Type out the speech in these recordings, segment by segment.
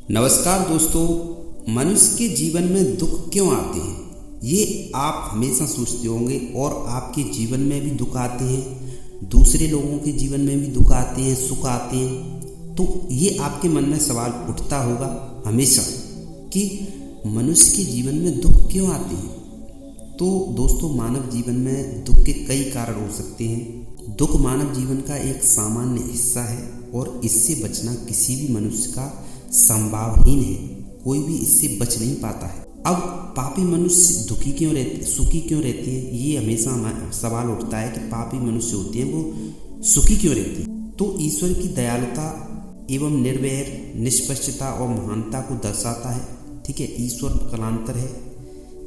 नमस्कार दोस्तों, मनुष्य के जीवन में दुख क्यों आते हैं ये आप हमेशा सोचते होंगे। और आपके जीवन में भी दुख आते हैं, दूसरे लोगों के जीवन में भी दुख आते हैं, सुख आते हैं। तो ये आपके मन में सवाल उठता होगा हमेशा कि मनुष्य के जीवन में दुख क्यों आते हैं। तो दोस्तों, मानव जीवन में दुख के कई कारण हो सकते हैं। दुख मानव जीवन का एक सामान्य हिस्सा है और इससे बचना किसी भी मनुष्य का संभावहीन है। कोई भी इससे बच नहीं पाता है। अब पापी मनुष्य दुखी क्यों रहते, सुखी क्यों रहते हैं, ये हमेशा सवाल उठता है कि पापी मनुष्य होते हैं वो सुखी क्यों रहते हैं। तो ईश्वर की दयालुता एवं निर्वैर, निष्पक्षता और महानता को दर्शाता है। ठीक है, ईश्वर कलांतर है,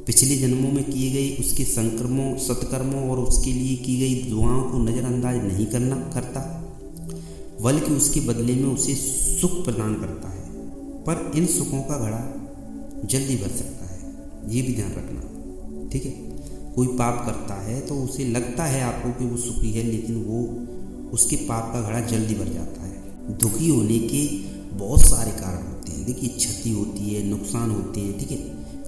पिछले जन्मों में किए गए उसके संकर्मों, सत्कर्मों और उसके लिए की गई दुआओं को नज़रअंदाज नहीं करता, बल्कि उसके बदले में उसे सुख प्रदान करता है। पर इन सुखों का घड़ा जल्दी भर सकता है, ये भी ध्यान रखना। ठीक है, कोई पाप करता है तो उसे लगता है आपको कि वो सुखी है, लेकिन वो उसके पाप का घड़ा जल्दी भर जाता है। दुखी होने के बहुत सारे कारण होते हैं। देखिए, क्षति होती है, नुकसान होते हैं। ठीक है,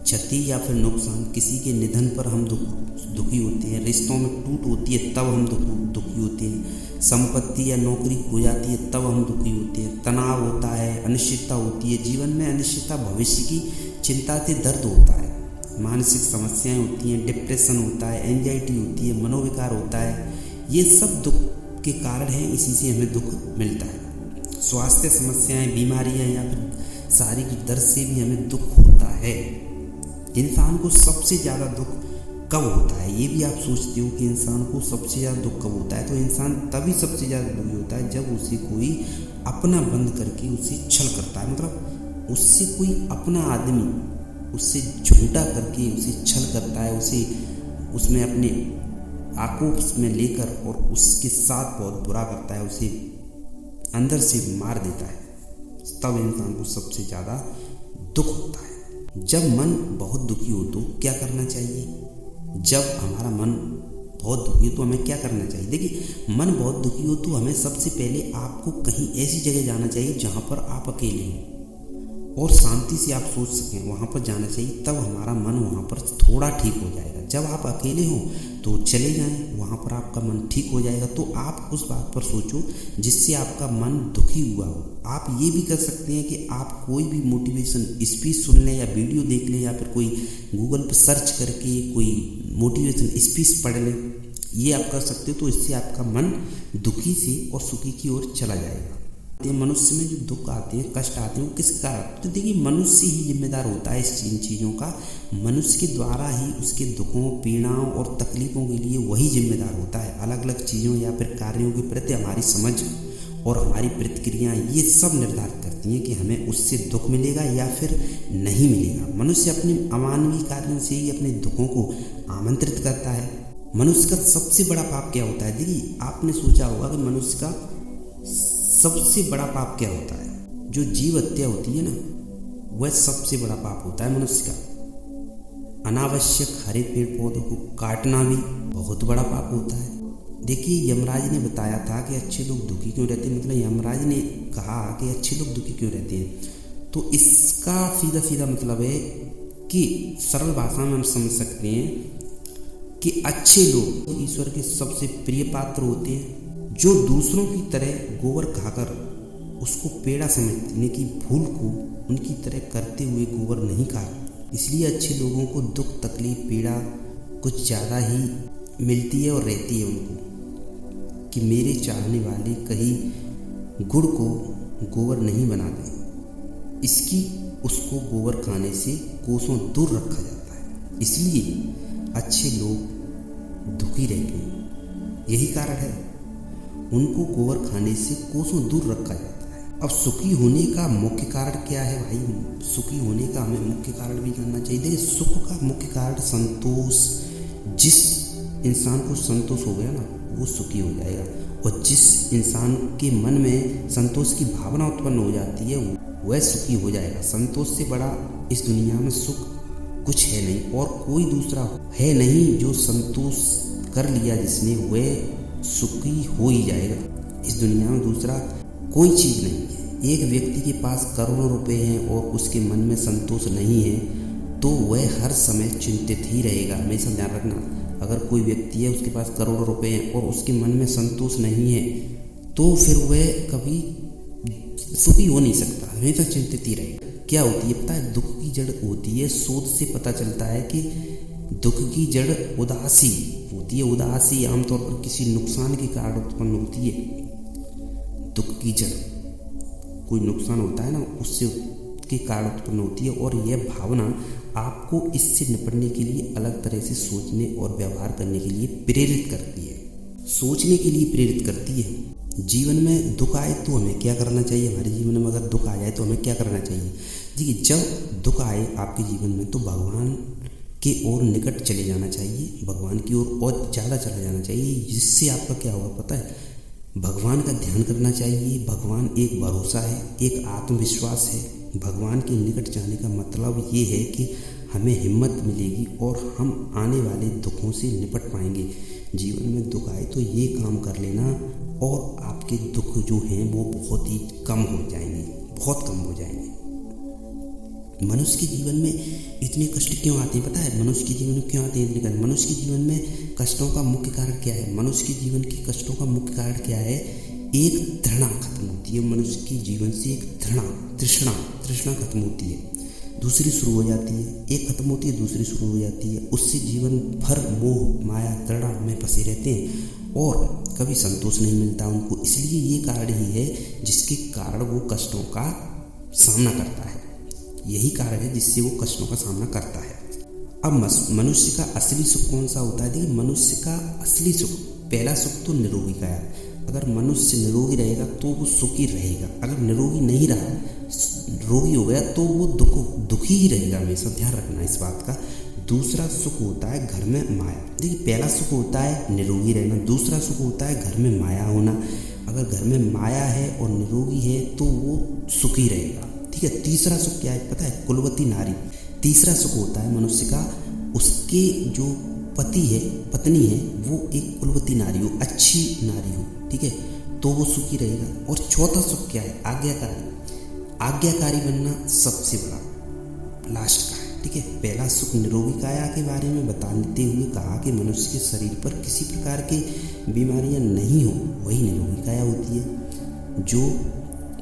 क्षति या फिर नुकसान, किसी के निधन पर हम दुखी होते हैं, रिश्तों में टूट होती है तब हम दुखी होते हैं, संपत्ति या नौकरी खो जाती है तब हम दुखी होते हैं, तनाव होता है, अनिश्चितता होती है, जीवन में अनिश्चितता, भविष्य की चिंता से दर्द होता है, मानसिक समस्याएं होती हैं, डिप्रेशन होता है, एंजाइटी होती है, मनोविकार होता है। ये सब दुख के कारण हैं, इसी से हमें दुख मिलता है। स्वास्थ्य समस्याएं, बीमारियां या फिर शारीरिक दर्द से भी हमें दुख होता है। इंसान को सबसे ज़्यादा दुख कब होता है, ये भी आप सोचते हो कि इंसान को सबसे ज़्यादा दुख कब होता है। तो इंसान तभी सबसे ज़्यादा दुखी होता है जब उसे कोई अपना बंद करके उसे छल करता है। मतलब उससे कोई अपना आदमी उससे झूठा करके उसे छल करता है, उसे उसमें अपने आक्रोश में लेकर और उसके साथ बहुत बुरा करता है, उसे अंदर से मार देता है। तब इंसान को सबसे ज़्यादा दुख होता है। जब मन बहुत दुखी हो तो क्या करना चाहिए? जब हमारा मन बहुत दुखी हो तो हमें क्या करना चाहिए? देखिए, मन बहुत दुखी हो तो हमें सबसे पहले आपको कहीं ऐसी जगह जाना चाहिए जहाँ पर आप अकेले हों और शांति से आप सोच सकें, वहाँ पर जाना चाहिए। तब हमारा मन वहाँ पर थोड़ा ठीक हो जाएगा। जब आप अकेले हों तो चले जाएं, वहाँ पर आपका मन ठीक हो जाएगा। तो आप उस बात पर सोचो जिससे आपका मन दुखी हुआ हो। आप ये भी कर सकते हैं कि आप कोई भी मोटिवेशन स्पीच सुन लें या वीडियो देख लें या फिर कोई गूगल पर सर्च करके कोई मोटिवेशन स्पीच पढ़ लें। ये आप कर सकते हो, तो इससे आपका मन दुखी से और सुखी की ओर चला जाएगा। मनुष्य में जो दुख आते हैं, कष्ट आते हैं, वो किस कारण? तो देखिए, मनुष्य ही जिम्मेदार होता है इन चीज़ों का। मनुष्य के द्वारा ही उसके दुखों, पीड़ाओं और तकलीफ़ों के लिए वही जिम्मेदार होता है। अलग अलग चीज़ों या फिर कार्यों के प्रति हमारी समझ और हमारी प्रतिक्रियाएं, ये सब निर्धारित करती हैं कि हमें उससे दुख मिलेगा या फिर नहीं मिलेगा। मनुष्य अपने अमानवीय कार्यों से ही अपने दुखों को आमंत्रित करता है। मनुष्य का सबसे बड़ा पाप क्या होता है? देखिए, आपने सोचा होगा कि मनुष्य का सबसे बड़ा पाप क्या होता है? जो जीव हत्या होती है ना, वह सबसे बड़ा पाप होता है मनुष्य का। अनावश्यक हरे पेड़ पौधों को काटना भी बहुत बड़ा पाप होता है। देखिए, यमराज ने बताया था कि अच्छे लोग दुखी क्यों रहते हैं। मतलब यमराज ने कहा कि अच्छे लोग दुखी क्यों रहते हैं, तो इसका सीधा सीधा मतलब है कि सरल भाषा में हम समझ सकते हैं कि अच्छे लोग ईश्वर के सबसे प्रिय पात्र होते हैं, जो दूसरों की तरह गोबर खाकर उसको पेड़ा समझने की भूल को उनकी तरह करते हुए गोबर नहीं खाता। इसलिए अच्छे लोगों को दुख, तकलीफ, पीड़ा कुछ ज़्यादा ही मिलती है और रहती है उनको कि मेरे चाहने वाले कहीं गुड़ को गोबर नहीं बना दें, इसकी उसको गोबर खाने से कोसों दूर रखा जाता है। इसलिए अच्छे लोग दुखी रहते हैं, यही कारण है उनको गोबर खाने से कोसों दूर रखा जाता है। अब सुखी होने का मुख्य कारण क्या है भाई? सुखी होने का हमें मुख्य कारण भी जानना चाहिए। देखिए, सुख का मुख्य कारण संतोष। जिस इंसान को संतोष हो गया ना, वो सुखी हो जाएगा। और जिस इंसान के मन में संतोष की भावना उत्पन्न हो जाती है, वह सुखी हो जाएगा। संतोष से बड़ा इस दुनिया में सुख कुछ है नहीं, और कोई दूसरा है नहीं जो संतोष कर लिया जिसने, वह सुखी हो ही जाएगा। इस दुनिया में दूसरा कोई चीज़ नहीं है। एक व्यक्ति के पास करोड़ों रुपए हैं और उसके मन में संतोष नहीं है तो वह हर समय चिंतित ही रहेगा। हमेशा ध्यान रखना, अगर कोई व्यक्ति है उसके पास करोड़ों रुपए हैं और उसके मन में संतोष नहीं है तो फिर वह कभी सुखी हो नहीं सकता, हमेशा चिंतित ही रहेगा। क्या होती है पता है? दुख की जड़ होती है, शोध से पता चलता है कि दुख की जड़ उदासी होती है। उदासी आमतौर पर किसी नुकसान के कारण उत्पन्न होती है। दुख की जड़ कोई नुकसान होता है ना, उससे के कारण उत्पन्न होती है और यह भावना आपको इससे निपटने के लिए अलग तरह से सोचने और व्यवहार करने के लिए प्रेरित करती है। सोचने के लिए प्रेरित करती है। जीवन में दुख आए तो हमें क्या करना चाहिए? हमारे जीवन में अगर दुख आ जाए तो हमें क्या करना चाहिए? देखिए, जब दुख आए आपके जीवन में तो भगवान के ओर निकट चले जाना चाहिए, भगवान की ओर और ज़्यादा चला जाना चाहिए। जिससे आपका क्या होगा पता है? भगवान का ध्यान करना चाहिए। भगवान एक भरोसा है, एक आत्मविश्वास है। भगवान के निकट जाने का मतलब ये है कि हमें हिम्मत मिलेगी और हम आने वाले दुखों से निपट पाएंगे। जीवन में दुख आए तो ये काम कर लेना और आपके दुख जो हैं वो बहुत ही कम हो जाएंगे, बहुत कम हो जाएंगे। मनुष्य के जीवन में इतने कष्ट क्यों आते हैं पता है? मनुष्य के जीवन में क्यों आते हैं इतने कष्ट? मनुष्य के जीवन में कष्टों का मुख्य कारण क्या है? मनुष्य के जीवन के कष्टों का मुख्य कारण क्या है? एक तृष्णा खत्म होती है मनुष्य के जीवन से। एक तृष्णा खत्म होती है, दूसरी शुरू हो जाती है। एक खत्म होती है, दूसरी शुरू हो जाती है। उससे जीवन भर मोह माया तृष्णा में फंसे रहते हैं और कभी संतोष नहीं मिलता उनको। इसलिए ये कारण ही है जिसके कारण वो कष्टों का सामना करता है। यही कारण है जिससे वो कष्टों का सामना करता है। अब मनुष्य का असली सुख कौन सा होता है? देखिए, मनुष्य का असली सुख, पहला सुख तो निरोगी का है। अगर मनुष्य निरोगी रहेगा तो वो सुखी रहेगा। अगर निरोगी नहीं रहा, रोगी हो गया तो वो दुखी ही रहेगा हमेशा। ध्यान रखना इस बात का। दूसरा सुख होता है घर में माया। देखिए, पहला सुख होता है निरोगी रहना, दूसरा सुख होता है घर में माया होना। अगर घर में माया है और निरोगी है तो वो सुखी रहेगा। ठीक है। तीसरा सुख क्या है पता है? कुलवती नारी। तीसरा सुख होता है मनुष्य का, उसके जो पति है, पत्नी है, वो एक कुलवती नारी हो, अच्छी नारी हो। ठीक है, तो वो सुखी रहेगा। और चौथा सुख क्या है? आज्ञाकारी बनना सबसे बड़ा लास्ट का है। ठीक है। पहला सुख निरोगी काया के बारे में बताते हुए कहा कि मनुष्य के शरीर पर किसी प्रकार की बीमारियां नहीं हो, वही निरोगी काया होती है। जो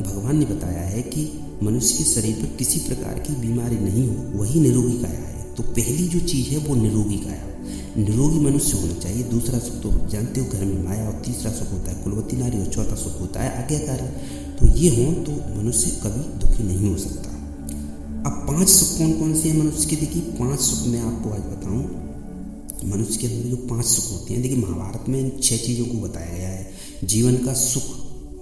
भगवान ने बताया है कि मनुष्य के शरीर पर किसी प्रकार की बीमारी नहीं हो, वही निरोगी काया है। तो पहली जो चीज़ है वो निरोगी काया, निरोगी मनुष्य होना चाहिए। दूसरा सुख तो जानते हो घर में माया, और तीसरा सुख होता है कुलवती नारी, और चौथा सुख होता है आज्ञाकारी। तो ये हो तो मनुष्य कभी दुखी नहीं हो सकता। अब 5 सुख कौन कौन से हैं मनुष्य के? देखिए, 5 सुख मैं आपको आज बताऊं। मनुष्य के अंदर जो 5 सुख होते हैं, देखिए महाभारत में इन 6 चीज़ों को बताया गया है। जीवन का सुख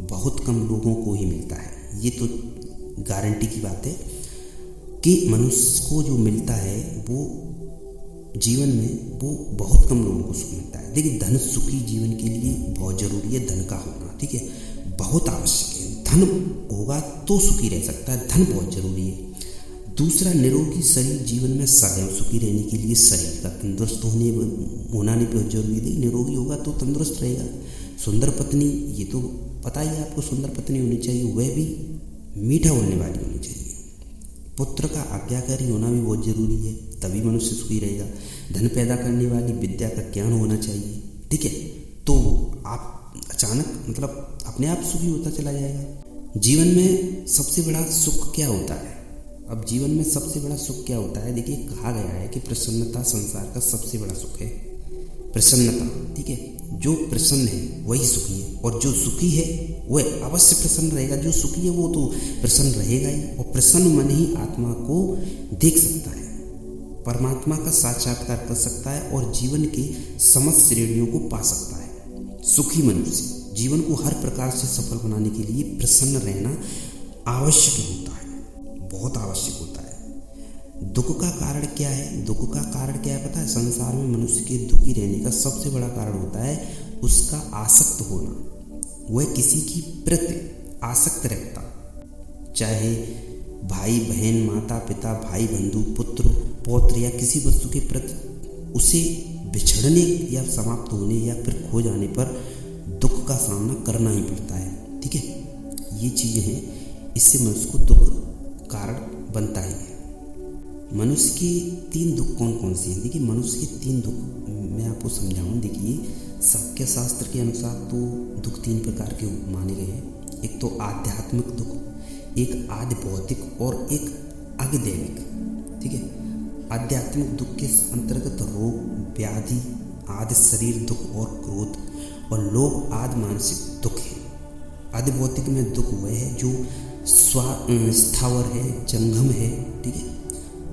बहुत कम लोगों को ही मिलता है, ये तो गारंटी की बात है कि मनुष्य को जो मिलता है वो जीवन में वो बहुत कम लोगों को सुख मिलता है। देखिए, धन सुखी जीवन के लिए बहुत जरूरी है, धन का होना। ठीक है, बहुत आवश्यक है। धन होगा तो सुखी रह सकता है, धन बहुत जरूरी है। दूसरा, निरोगी शरीर जीवन में सदैव सुखी रहने के लिए शरीर का तंदुरुस्त होना नहीं बहुत जरूरी है। निरोगी होगा तो तंदुरुस्त रहेगा। सुंदर पत्नी, ये तो पता ही है आपको, सुंदर पत्नी होनी चाहिए, वह भी मीठा बोलने वाली होनी चाहिए। पुत्र का आज्ञाकारी होना भी बहुत जरूरी है, तभी मनुष्य सुखी रहेगा। धन पैदा करने वाली विद्या का ज्ञान होना चाहिए। ठीक है, तो आप अचानक मतलब अपने आप सुखी होता चला जाएगा। जीवन में सबसे बड़ा सुख क्या होता है? अब जीवन में सबसे बड़ा सुख क्या होता है? देखिए, कहा गया है कि प्रसन्नता संसार का सबसे बड़ा सुख है। प्रसन्नता, ठीक है, जो प्रसन्न है वही सुखी है, और जो सुखी है वह अवश्य प्रसन्न रहेगा। जो सुखी है वो तो प्रसन्न रहेगा ही, और प्रसन्न मन ही आत्मा को देख सकता है, परमात्मा का साक्षात्कार कर सकता है और जीवन के समस्त श्रेणियों को पा सकता है। सुखी मनुष्य जीवन को हर प्रकार से सफल बनाने के लिए प्रसन्न रहना आवश्यक होता है, बहुत आवश्यक होता है। दुख का कारण क्या है? दुख का कारण क्या है पता है? संसार में मनुष्य के दुखी रहने का सबसे बड़ा कारण होता है उसका आसक्त होना। वह किसी की प्रति आसक्त रहता, चाहे भाई बहन, माता पिता, भाई बंधु, पुत्र पौत्र, या किसी वस्तु के प्रति उसे बिछड़ने या समाप्त होने या फिर खो जाने पर दुख का सामना करना ही पड़ता है। ठीक है, ये चीज़ें हैं। इससे मनुष्य को दुख कारण बनता ही है। मनुष्य के 3 दुख कौन कौन से हैं? देखिए, मनुष्य के 3 दुख मैं आपको समझाऊँ। देखिए, सांख्य शास्त्र के अनुसार तो दुख 3 प्रकार के माने गए हैं। एक तो आध्यात्मिक दुख, एक आदि भौतिक और एक अगदैविक। ठीक है। आध्यात्मिक दुख के अंतर्गत रोग, व्याधि आदि शरीर दुख और क्रोध और लोभ आदि मानसिक दुख है। आदि भौतिक में दुख वह है जो स्थावर है, जंगम है। ठीक है।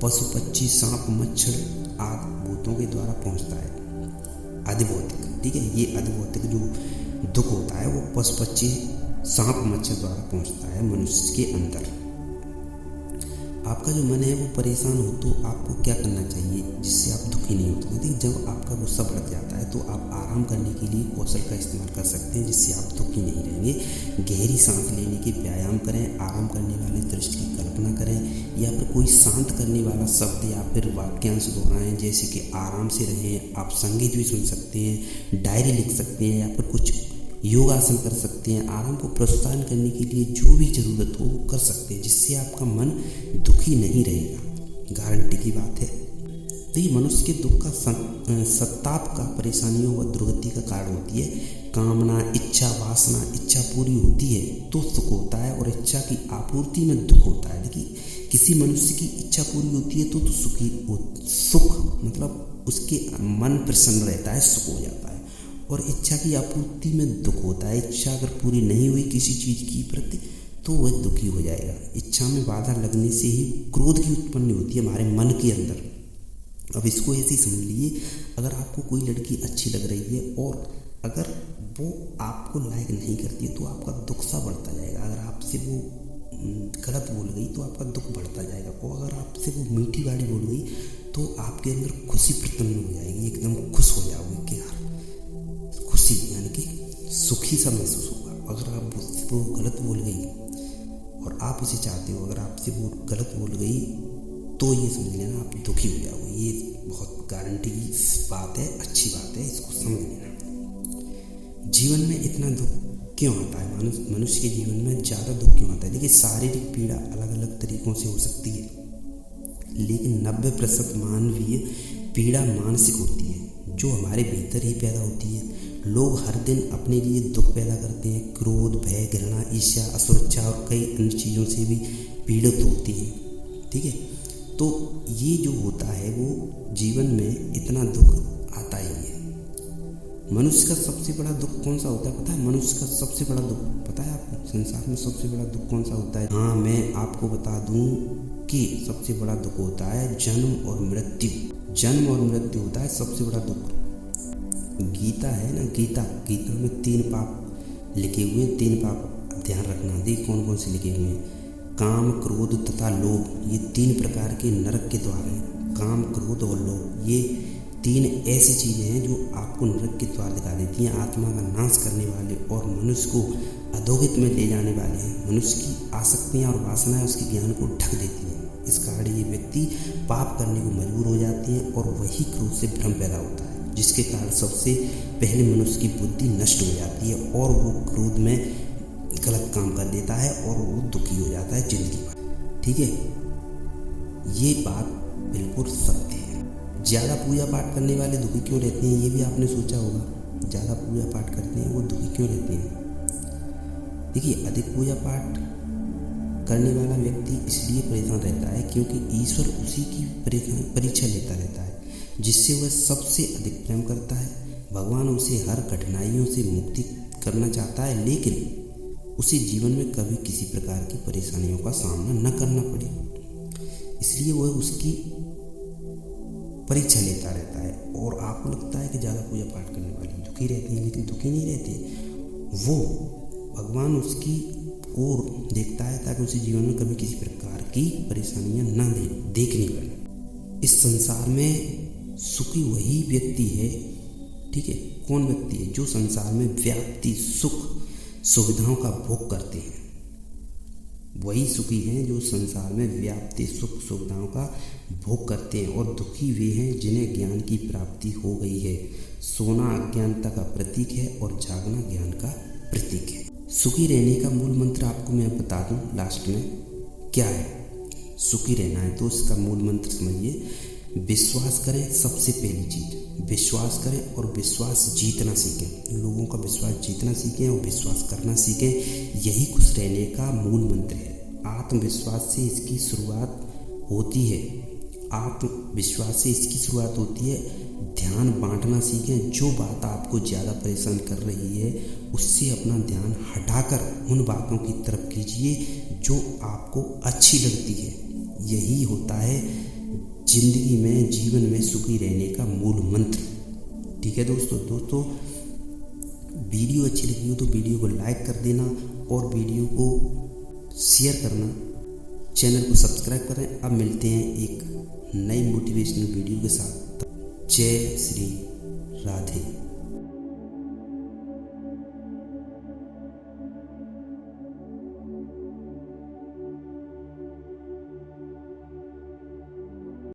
पशु पक्षी सांप मच्छर आदि भूतों के द्वारा पहुंचता है, आदि भौतिक। ठीक है। ये आदि भौतिक जो दुख होता है वो पशु पक्षी सांप मच्छर द्वारा पहुंचता है मनुष्य के अंदर। आपका जो मन है वो परेशान हो तो आपको क्या करना चाहिए जिससे आप दुखी नहीं होते? देखिए, जब आपका गुस्सा बढ़ जाता है तो आप आराम करने के लिए कौशल का इस्तेमाल कर सकते हैं जिससे आप दुखी नहीं रहेंगे। गहरी सांस लेने के व्यायाम करें, आराम करने वाले दृश्य की कल्पना करें या फिर कोई शांत करने वाला शब्द या फिर वाक्यांश दोहराएं, जैसे कि आराम से रहें। आप संगीत भी सुन सकते हैं, डायरी लिख सकते हैं या फिर कुछ योगासन कर सकते हैं। आराम को प्रोत्साहन करने के लिए जो भी ज़रूरत हो वो कर सकते हैं जिससे आपका मन दुखी नहीं रहेगा, गारंटी की बात है। तो ये मनुष्य के दुख का सत्ताप का परेशानियों व दुर्गति का कारण होती है। कामना, इच्छा, वासना, इच्छा पूरी होती है तो सुख होता है और इच्छा की आपूर्ति में दुख होता है। देखिए, किसी मनुष्य की इच्छा पूरी होती है तो सुख मतलब उसके मन प्रसन्न रहता है, सुख हो जाता है। और इच्छा की आपूर्ति में दुख होता है। इच्छा अगर पूरी नहीं हुई किसी चीज़ की प्रति तो वह दुखी हो जाएगा। इच्छा में बाधा लगने से ही क्रोध की उत्पत्ति होती है हमारे मन के अंदर। अब इसको ऐसे ही समझ लीजिए, अगर आपको कोई लड़की अच्छी लग रही है और अगर वो आपको लायक नहीं करती है तो आपका दुख सा बढ़ता जाएगा। अगर आपसे वो गलत बोल गई तो आपका दुख बढ़ता जाएगा। और अगर आपसे वो मीठी गाड़ी बोल गई तो आपके अंदर खुशी प्रसन्न हो जाएगी, एकदम खुश हो जाओगे कि यार खुशी, यानी कि सुखी सा महसूस होगा। अगर आप उससे वो गलत बोल गई और आप उसे चाहते हो, अगर आपसे वो गलत बोल गई तो ये समझ लेना आप दुखी हो जाओगे। ये बहुत गारंटी की बात है, अच्छी बात है, इसको समझ लेना। जीवन में इतना दुख क्यों आता है? मनुष्य के जीवन में ज़्यादा दुख क्यों आता है? देखिए, शारीरिक पीड़ा अलग अलग तरीक़ों से हो सकती है, लेकिन 90% मानवीय पीड़ा मानसिक होती है जो हमारे भीतर ही पैदा होती है। लोग हर दिन अपने लिए दुख पैदा करते हैं। क्रोध, भय, घृणा, ईर्ष्या, असुरक्षा और कई अन्य चीज़ों से भी पीड़ित होती हैं। ठीक है। तो ये जो होता है वो जीवन में इतना दुख आता ही है। मनुष्य का सबसे बड़ा दुख कौन सा होता है पता है? मनुष्य का सबसे बड़ा दुख पता है आपको? संसार में सबसे बड़ा दुख कौन सा होता है? हाँ, मैं आपको बता दूं कि सबसे बड़ा दुख होता है जन्म और मृत्यु। जन्म और मृत्यु होता है सबसे बड़ा दुख। गीता है ना, गीता में 3 पाप लिखे हुए हैं। 3 पाप ध्यान रखना। देख कौन कौन से लिखे हुए हैं? काम, क्रोध तथा लोभ, ये 3 प्रकार के नरक के द्वार हैं। काम, क्रोध और लोभ, ये 3 ऐसी चीज़ें हैं जो आपको नरक के द्वार दिखा देती हैं, आत्मा का नाश करने वाले और मनुष्य को अधोगति में ले जाने वाले हैं। मनुष्य की आसक्तियाँ और वासनाएं उसके ज्ञान को ढक देती हैं। इस कारण ये व्यक्ति पाप करने को मजबूर हो जाते हैं और वही क्रोध से भ्रम पैदा होता है, जिसके कारण सबसे पहले मनुष्य की बुद्धि नष्ट हो जाती है और वो क्रोध में गलत काम कर देता है और वो दुखी हो जाता है जिंदगी भर। ठीक है। ये बात बिल्कुल सत्य है। ज़्यादा पूजा पाठ करने वाले दुखी क्यों रहते हैं? ये भी आपने सोचा होगा, ज़्यादा पूजा पाठ करते हैं वो दुखी क्यों रहते हैं? देखिए, अधिक पूजा पाठ करने वाला व्यक्ति इसलिए परेशान रहता है क्योंकि ईश्वर उसी की परीक्षा लेता रहता है जिससे वह सबसे अधिक प्रेम करता है। भगवान उसे हर कठिनाइयों से मुक्ति करना चाहता है, लेकिन उसे जीवन में कभी किसी प्रकार की परेशानियों का सामना न करना पड़े, इसलिए वह उसकी परीक्षा लेता रहता है। और आपको लगता है कि ज़्यादा पूजा पाठ करने वाले दुखी रहते हैं, लेकिन दुखी नहीं रहते। वो भगवान उसकी ओर देखता है ताकि उसे जीवन में कभी किसी प्रकार की परेशानियां न देखनी पड़े। इस संसार में सुखी वही व्यक्ति है, ठीक है, कौन व्यक्ति है? जो संसार में व्याप्ति सुख सुविधाओं का भोग करते हैं। वही सुखी हैं जो संसार में व्याप्ति सुख सुविधाओं का भोग करते हैं। और दुखी वे हैं जिन्हें ज्ञान की प्राप्ति हो गई है। सोना अज्ञानता का प्रतीक है और जागना ज्ञान का प्रतीक है। सुखी रहने का मूल मंत्र आपको मैं बता दूं लास्ट में क्या है। सुखी रहना है तो इसका मूल मंत्र समझिए, विश्वास करें। सबसे पहली चीज विश्वास करें और विश्वास जीतना सीखें। लोगों का विश्वास जीतना सीखें और विश्वास करना सीखें। यही खुश रहने का मूल मंत्र है। आत्मविश्वास से इसकी शुरुआत होती है। आत्मविश्वास से इसकी शुरुआत होती है। ध्यान बांटना सीखें। जो बात आपको ज़्यादा परेशान कर रही है उससे अपना ध्यान हटाकर उन बातों की तरफ कीजिए जो आपको अच्छी लगती है। यही होता है जिंदगी में, जीवन में सुखी रहने का मूल मंत्र। ठीक है दोस्तों, वीडियो अच्छी लगी हो तो वीडियो को लाइक कर देना और वीडियो को शेयर करना, चैनल को सब्सक्राइब करें। अब मिलते हैं एक नई मोटिवेशनल वीडियो के साथ। जय श्री राधे।